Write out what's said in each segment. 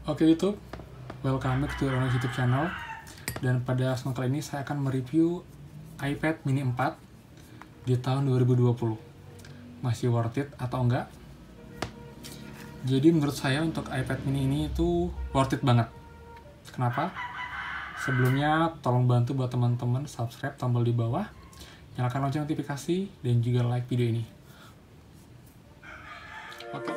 Oke YouTube, welcome back to our YouTube channel. Dan pada kesempatan kali ini saya akan mereview iPad mini 4 di tahun 2020. Masih worth it atau enggak? Jadi menurut saya untuk iPad mini ini itu worth it banget. Kenapa? Sebelumnya tolong bantu buat teman-teman subscribe tombol di bawah, nyalakan lonceng notifikasi, dan juga like video ini. Oke.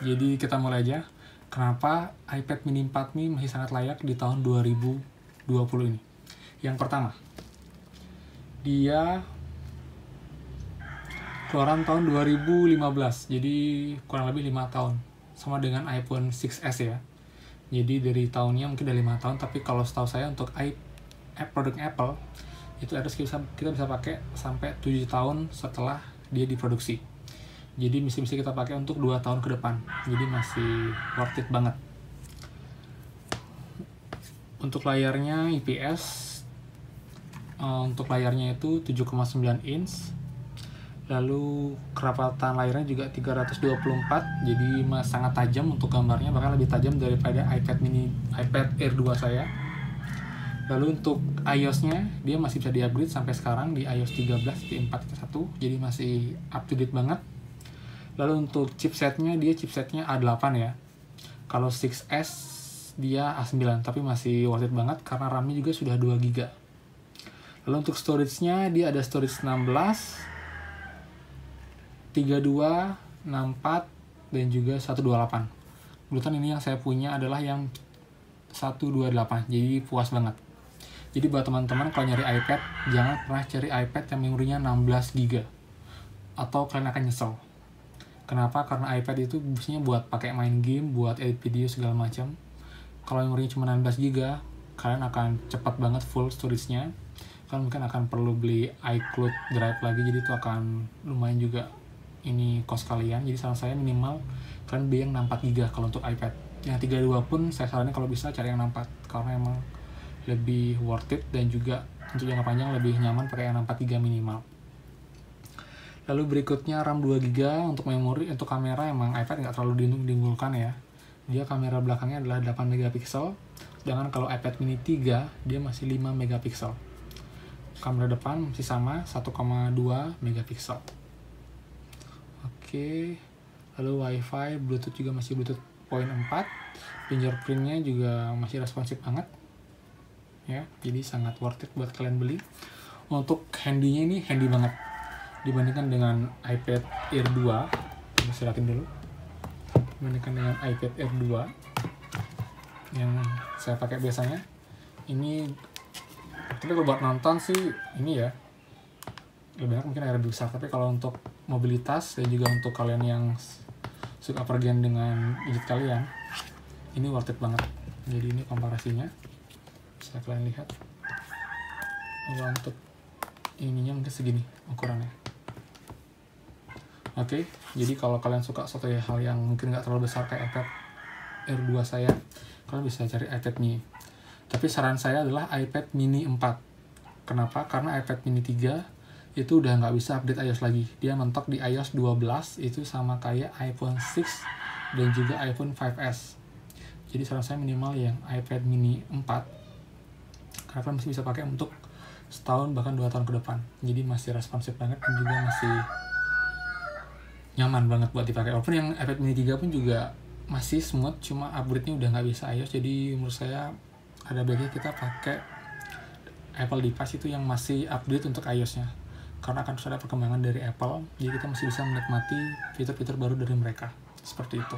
Jadi kita mulai aja. Kenapa iPad mini 4 ini masih sangat layak di tahun 2020 ini? Yang pertama, dia keluaran tahun 2015, jadi kurang lebih 5 tahun. Sama dengan iPhone 6s ya. Jadi dari tahunnya mungkin udah 5 tahun, tapi kalau setahu saya untuk produk Apple, itu kita bisa pakai sampai 7 tahun setelah dia diproduksi. Jadi bisa kita pakai untuk 2 tahun ke depan. Jadi masih worth it banget. Untuk layarnya IPS, untuk layarnya itu 7,9 inch. Lalu kerapatan layarnya juga 324, jadi sangat tajam untuk gambarnya, bahkan lebih tajam daripada iPad Air 2 saya. Lalu untuk iOS-nya, dia masih bisa di-upgrade sampai sekarang di iOS 13.4.1, jadi masih up to date banget. Lalu untuk chipsetnya, dia chipsetnya A8 ya. Kalau 6S dia A9, tapi masih worth it banget karena RAM-nya juga sudah 2 GB. Lalu untuk storage-nya, dia ada storage 16, 32, 64, dan juga 128. Kebetulan ini yang saya punya adalah yang 128, jadi puas banget. Jadi buat teman-teman kalau nyari iPad, jangan pernah cari iPad yang memorinya 16 GB, atau kalian akan nyesel. Kenapa? Karena iPad itu biasanya buat pakai main game, buat edit video segala macam. Kalau memorinya cuma 16 GB, kalian akan cepat banget full storage-nya. Kalian mungkin akan perlu beli iCloud Drive lagi, jadi itu akan lumayan juga ini cost kalian. Jadi saran saya minimal kalian beli yang 64 GB kalau untuk iPad. Yang 32 pun saya saranin kalau bisa cari yang 64, karena emang lebih worth it dan juga untuk jangka panjang lebih nyaman pakai yang 64 GB minimal. Lalu berikutnya RAM 2 GB untuk memori. Untuk kamera emang iPad nggak terlalu diunggulkan ya. Dia kamera belakangnya adalah 8 MP, sedangkan kalau iPad mini 3 dia masih 5 MP. Kamera depan masih sama 1,2 MP. Oke. Lalu WiFi, Bluetooth juga masih Bluetooth poin 4. Fingerprintnya juga masih responsif banget. Ya, jadi sangat worth it buat kalian beli. Untuk handy-nya ini handy banget dibandingkan dengan iPad Air 2. Saya lihatin dulu. Dibandingkan dengan iPad Air 2 yang saya pakai biasanya, ini tapi kalau buat nonton sih ini ya lebih enak, mungkin lebih besar. Tapi kalau untuk mobilitas dan juga untuk kalian yang suka pergian dengan gadget kalian, ini worth it banget. Jadi ini komparasinya, bisa kalian lihat. Kalau untuk ininya mungkin segini ukurannya. Oke, jadi kalau kalian suka suatu hal yang mungkin nggak terlalu besar kayak iPad Air 2 saya, kalian bisa cari iPad mini. Tapi saran saya adalah iPad mini 4. Kenapa? Karena iPad mini 3 itu udah nggak bisa update iOS lagi. Dia mentok di iOS 12, itu sama kayak iPhone 6 dan juga iPhone 5S. Jadi saran saya minimal yang iPad mini 4, karena kalian masih bisa pakai untuk setahun bahkan 2 tahun ke depan. Jadi masih responsif banget dan juga masih nyaman banget buat dipakai. Walaupun yang iPad mini 3 pun juga masih smooth, cuma upgrade-nya udah nggak bisa iOS. Jadi menurut saya ada baiknya kita pakai Apple device itu yang masih update untuk iOS-nya, karena akan terus ada perkembangan dari Apple, jadi kita masih bisa menikmati fitur-fitur baru dari mereka. Seperti itu.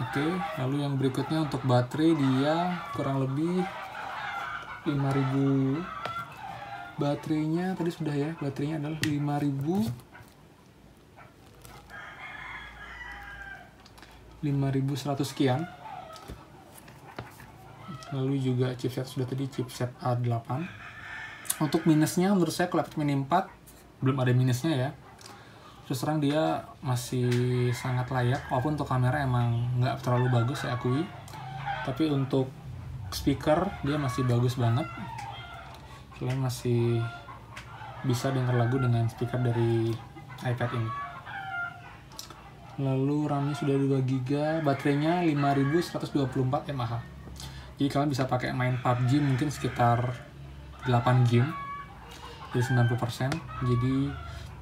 Oke, lalu yang berikutnya untuk baterai, dia kurang lebih 5000. Baterainya tadi sudah ya, baterainya adalah 5100 sekian. Lalu juga chipset sudah tadi, chipset A8. Untuk minusnya menurut saya kalau iPad mini 4 belum ada minusnya ya. Terus terang dia masih sangat layak, walaupun untuk kamera emang nggak terlalu bagus saya akui. Tapi untuk speaker dia masih bagus banget. Kalian masih bisa dengar lagu dengan speaker dari iPad ini. Lalu RAM-nya sudah 2 GB, baterainya 5124 mAh. Jadi kalian bisa pakai main PUBG mungkin sekitar 8 game dari 90%. Jadi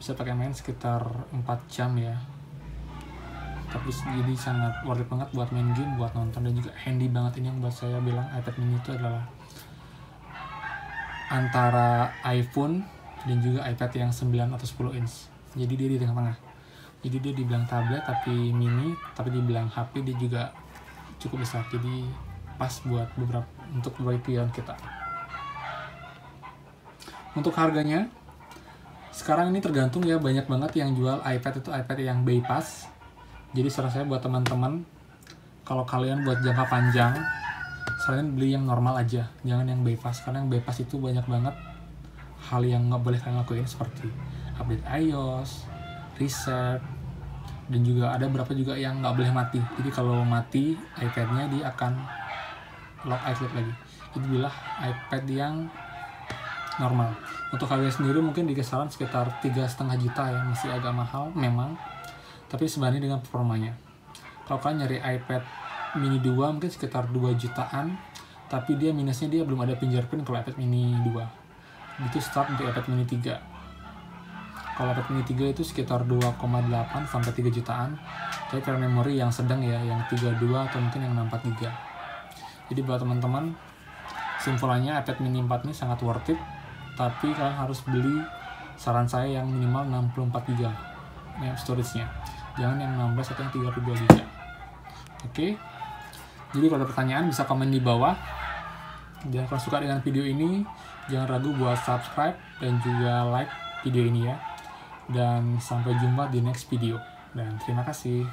bisa pakai main sekitar 4 jam ya. Tapi jadi sangat worth it banget buat main game, buat nonton, dan juga handy banget. Ini yang buat saya bilang iPad mini itu adalah antara iPhone dan juga iPad yang 9 atau 10 inch. Jadi dia di tengah-tengah. Jadi dia dibilang tablet tapi mini, tapi dibilang HP dia juga cukup besar. Jadi pas buat untuk beberapa pilihan kita. Untuk harganya, sekarang ini tergantung ya, banyak banget yang jual iPad itu iPad yang bypass. Jadi saran saya buat teman-teman, kalau kalian buat jangka panjang, kalian beli yang normal aja, jangan yang bypass. Karena yang bypass itu banyak banget hal yang nggak boleh kalian lakuin, seperti update iOS, reset, dan juga ada beberapa juga yang nggak boleh mati. Jadi kalau mati iPad-nya, dia akan lock iCloud lagi. Jadi belilah iPad yang normal. Untuk harganya sendiri mungkin di kisaran sekitar 3,5 juta ya, masih agak mahal memang, tapi sebanding dengan performanya. Kalau kalian nyari iPad mini 2 mungkin sekitar 2 jutaan, tapi dia minusnya dia belum ada fingerprint kalau iPad mini 2. Itu start untuk iPad mini 3. Kalau iPad mini 3 itu sekitar 2,8 sampai 3 jutaan. Tapi kalian memori yang sedang ya, yang 32 atau mungkin yang 64 GB. Jadi buat teman-teman, simpulannya iPad mini 4 ini sangat worth it, tapi kalian harus beli, saran saya, yang minimal 64 GB storage-nya. Jangan yang 16 atau yang 32 GB. Oke. Jadi kalau ada pertanyaan bisa komen di bawah. Dan kalau suka dengan video ini, jangan ragu buat subscribe dan juga like video ini ya. Dan sampai jumpa di next video. Dan terima kasih.